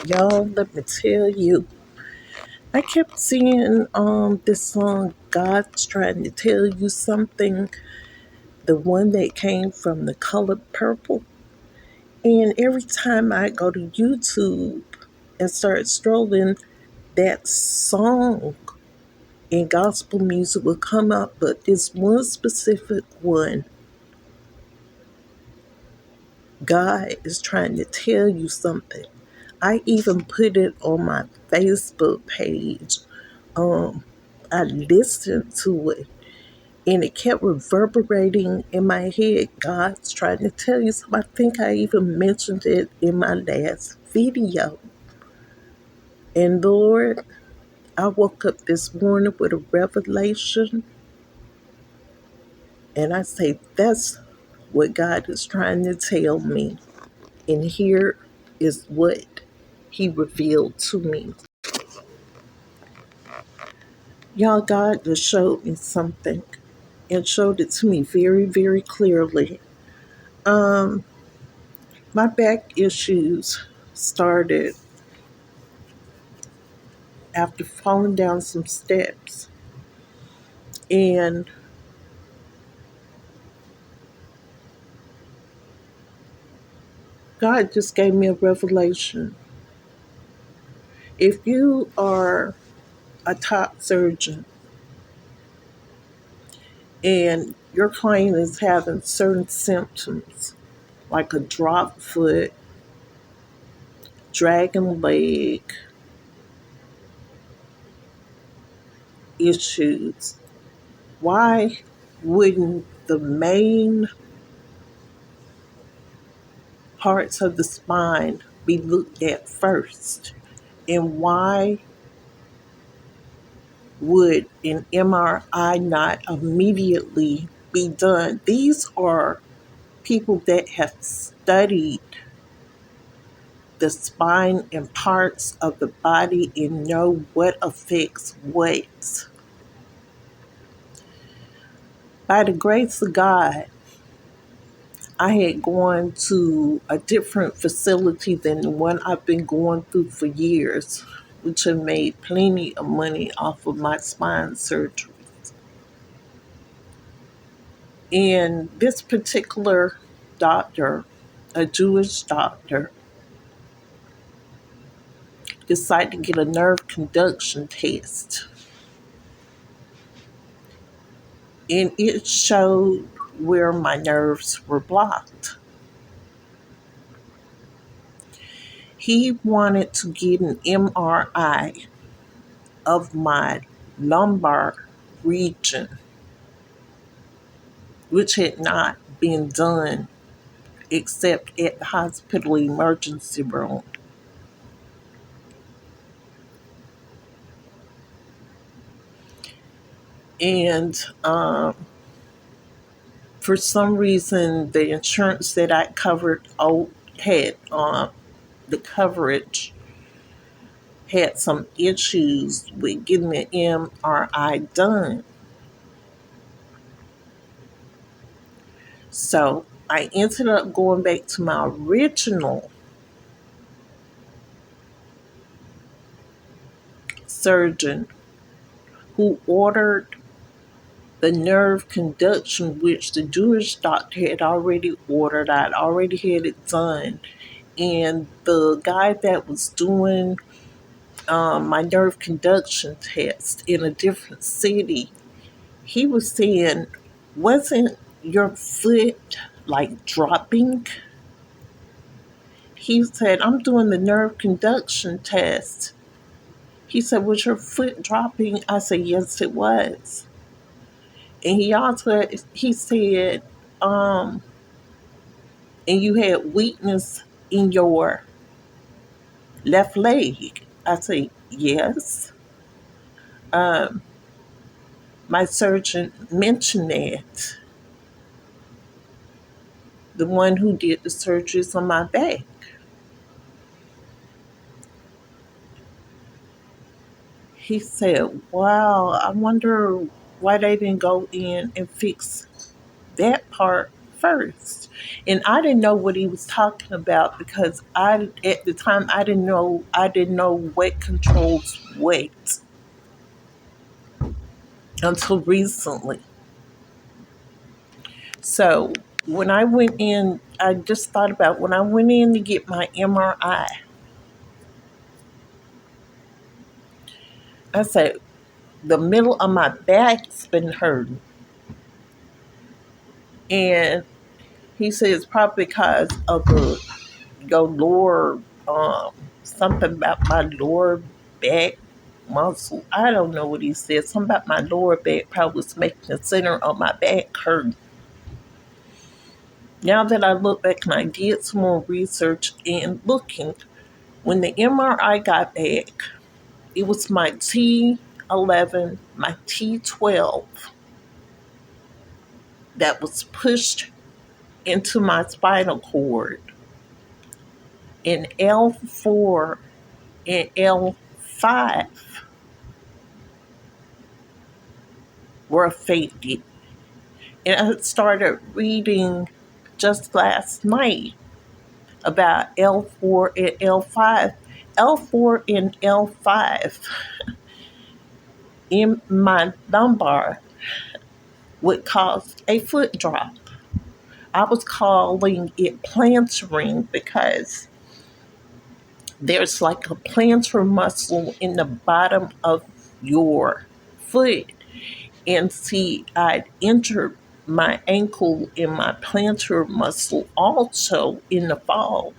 Y'all, let me tell you, I kept seeing this song, God's Trying to Tell You Something, the one that came from The Color Purple. And every time I go to YouTube and start strolling, that song in gospel music will come up, but this one specific one, God is trying to tell you something. I even put it on my Facebook page. I listened to it and it kept reverberating in my head. God's trying to tell you something. I think I even mentioned it in my last video. And Lord, I woke up this morning with a revelation and I say, that's what God is trying to tell me. And here is what He revealed to me. Y'all, God just showed me something and showed it to me very, very clearly. My back issues started after falling down some steps. And God just gave me a revelation. If you are a top surgeon and your client is having certain symptoms, like a drop foot, dragging leg issues, why wouldn't the main parts of the spine be looked at first? And why would an MRI not immediately be done? These are people that have studied the spine and parts of the body and know what affects what. By the grace of God, I had gone to a different facility than the one I've been going through for years, which have made plenty of money off of my spine surgery. And this particular doctor, a Jewish doctor, decided to get a nerve conduction test. And it showed where my nerves were blocked. He wanted to get an MRI of my lumbar region, which had not been done except at the hospital emergency room. And for some reason, the insurance that I covered had the coverage had some issues with getting the MRI done. So I ended up going back to my original surgeon who ordered the nerve conduction, which the Jewish doctor had already ordered. I'd already had it done. And the guy that was doing my nerve conduction test in a different city, he was saying, wasn't your foot like dropping? He said, I'm doing the nerve conduction test. He said, was your foot dropping? I said, yes, it was. And he said, um, and you had weakness in your left leg. I said, yes. Um, my surgeon mentioned that, the one who did the surgeries on my back. He said, wow, I wonder why they didn't go in and fix that part first. And I didn't know what he was talking about because at the time I didn't know what controls weight until recently. So when I went in, I just thought about when I went in to get my MRI, I said, the middle of my back's been hurting. And he said it's probably because of your lower, something about my lower back muscle. I don't know what he said. Something about my lower back probably was making the center of my back hurt. Now that I look back and I did some more research and looking, when the MRI got back, it was my T11, my T12 that was pushed into my spinal cord, and L4 and L5 were affected. And I started reading just last night about L4 and L5. L4 and L5 in my lumbar would cause a foot drop. I was calling it plantering because there's like a plantar muscle in the bottom of your foot. And see, I'd injured my ankle and my plantar muscle also in the fall.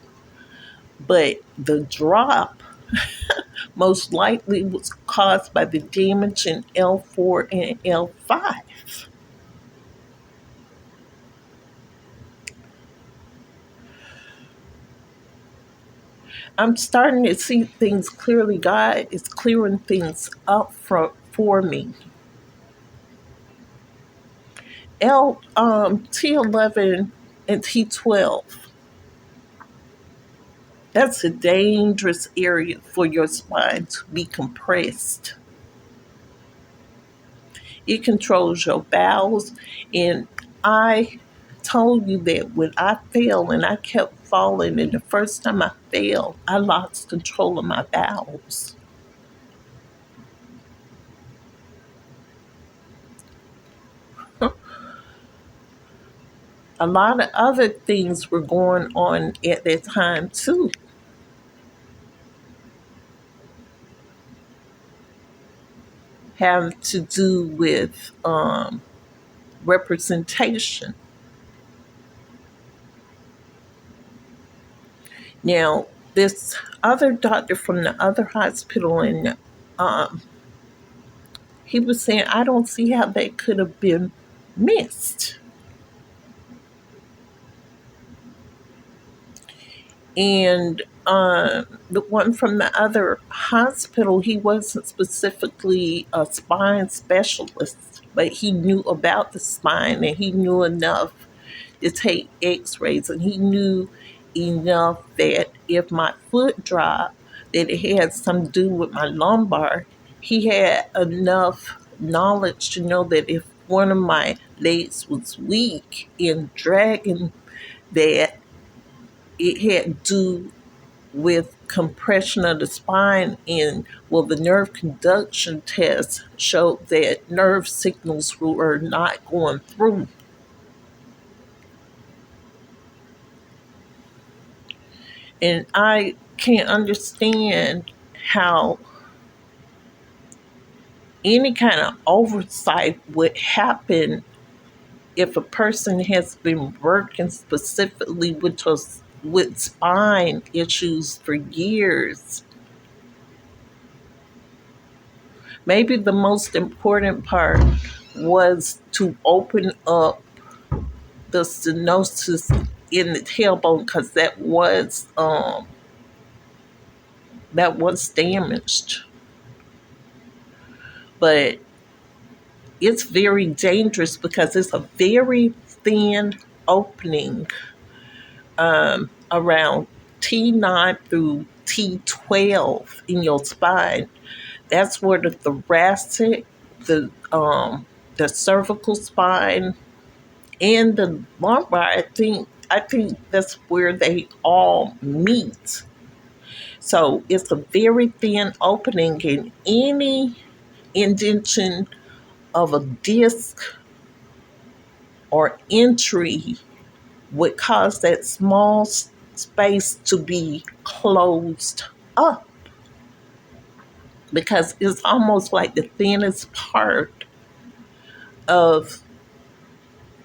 But the drop most likely was caused by the damage in L4 and L5. I'm starting to see things clearly. God is clearing things up for me. T11 and T12. That's a dangerous area for your spine to be compressed. It controls your bowels. And I told you that when I fell and I kept falling, and the first time I fell, I lost control of my bowels. A lot of other things were going on at that time, too. Have to do with representation. Now, this other doctor from the other hospital, and um, he was saying, I don't see how that could have been missed. And the one from the other hospital, he wasn't specifically a spine specialist, but he knew about the spine and he knew enough to take x-rays, and he knew enough that if my foot dropped, that it had something to do with my lumbar. He had enough knowledge to know that if one of my legs was weak in dragging, that it had to do with compression of the spine. And well, the nerve conduction test showed that nerve signals were not going through. And I can't understand how any kind of oversight would happen if a person has been working specifically with spine issues for years. Maybe the most important part was to open up the stenosis in the tailbone, because that was damaged. But it's very dangerous because it's a very thin opening around T9 through T12 in your spine. That's where the thoracic, the cervical spine, and the lumbar. I think that's where they all meet. So it's a very thin opening, and any indentation of a disc or entry would cause that small space to be closed up, because it's almost like the thinnest part of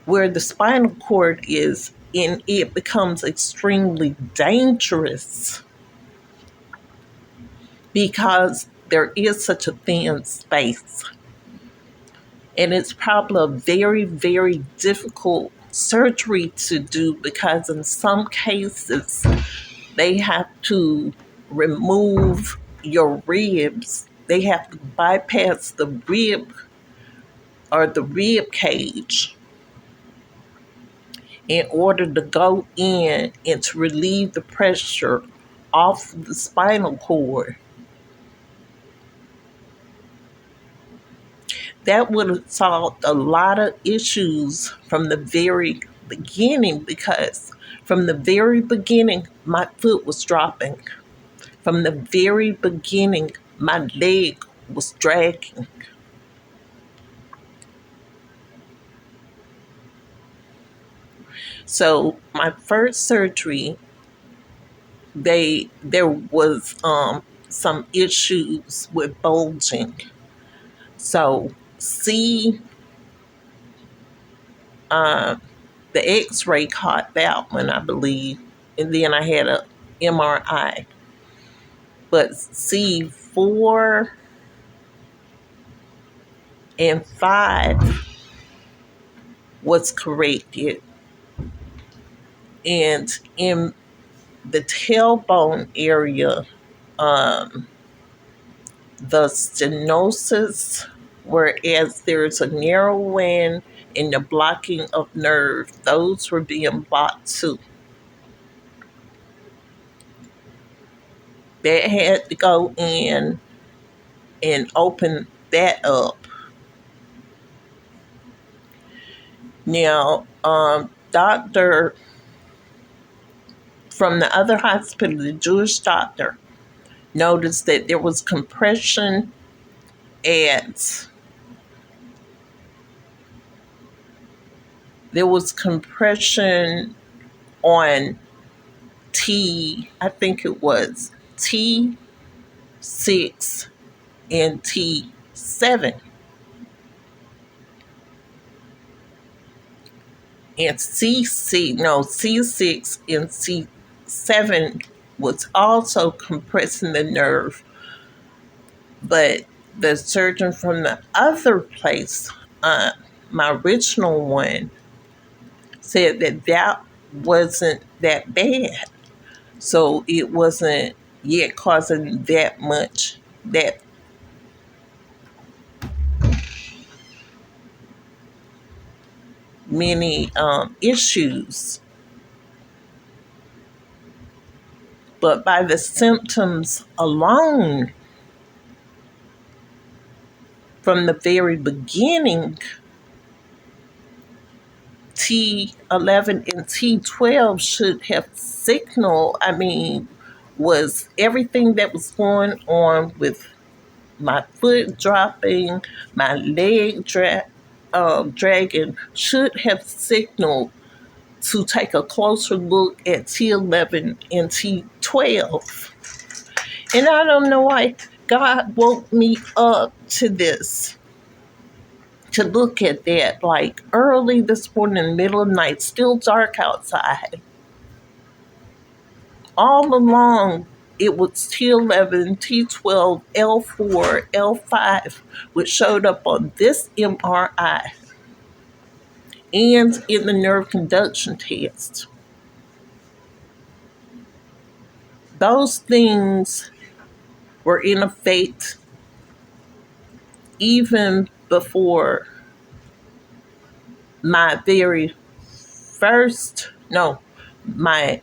where the spinal cord is, and it becomes extremely dangerous because there is such a thin space. And it's probably a very, very difficult surgery to do, because in some cases they have to remove your ribs. They have to bypass the rib or the rib cage in order to go in and to relieve the pressure off the spinal cord. That would have solved a lot of issues from the very beginning, because from the very beginning, my foot was dropping. From the very beginning, my leg was dragging. So my first surgery, there was some issues with bulging. So see, the X-ray caught that one, I believe, and then I had a MRI. But C4 and 5 was corrected, and in the tailbone area, the stenosis, whereas there's a narrowing and the blocking of nerve, those were being blocked too. That had to go in and open that up. Now, doctor from the other hospital, the Jewish doctor, noticed that there was compression at there was compression on I think it was T6 and T7. And C6 and C7 was also compressing the nerve, but the surgeon from the other place, my original one, said that that wasn't that bad. So it wasn't yet causing that many issues. But by the symptoms alone, from the very beginning, T11 and T12 should have signaled, was everything that was going on with my foot dropping, my leg dragging, should have signaled to take a closer look at T11 and T12. And I don't know why God woke me up to this, to look at that, like early this morning, middle of the night, still dark outside. All along, it was T11, T12, L4, L5, which showed up on this MRI and in the nerve conduction test. Those things were in effect even before my very first, no, my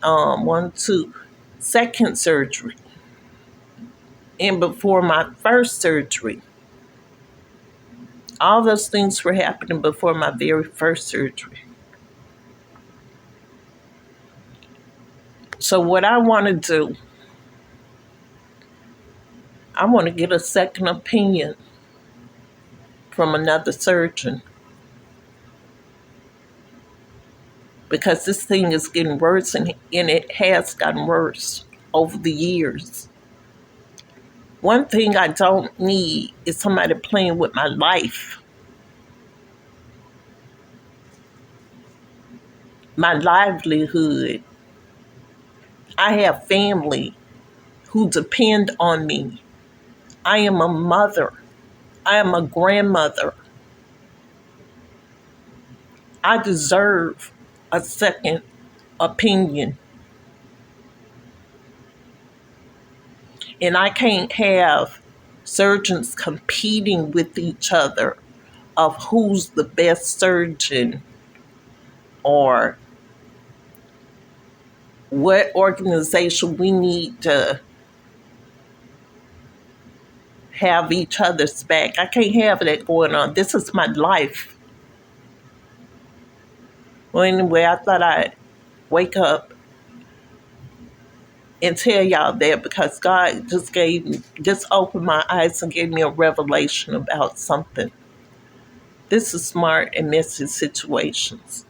second surgery, and before my first surgery. All those things were happening before my very first surgery. So what I want to do, I want to get a second opinion from another surgeon, because this thing is getting worse, and it has gotten worse over the years. One thing I don't need is somebody playing with my life, my livelihood. I have family who depend on me. I am a mother. I am a grandmother. I deserve a second opinion. And I can't have surgeons competing with each other of who's the best surgeon or what organization we need to have each other's back. I can't have that going on. This is my life. Well, anyway, I thought I'd wake up and tell y'all that, because God just opened my eyes and gave me a revelation about something. This is smart and messy situations.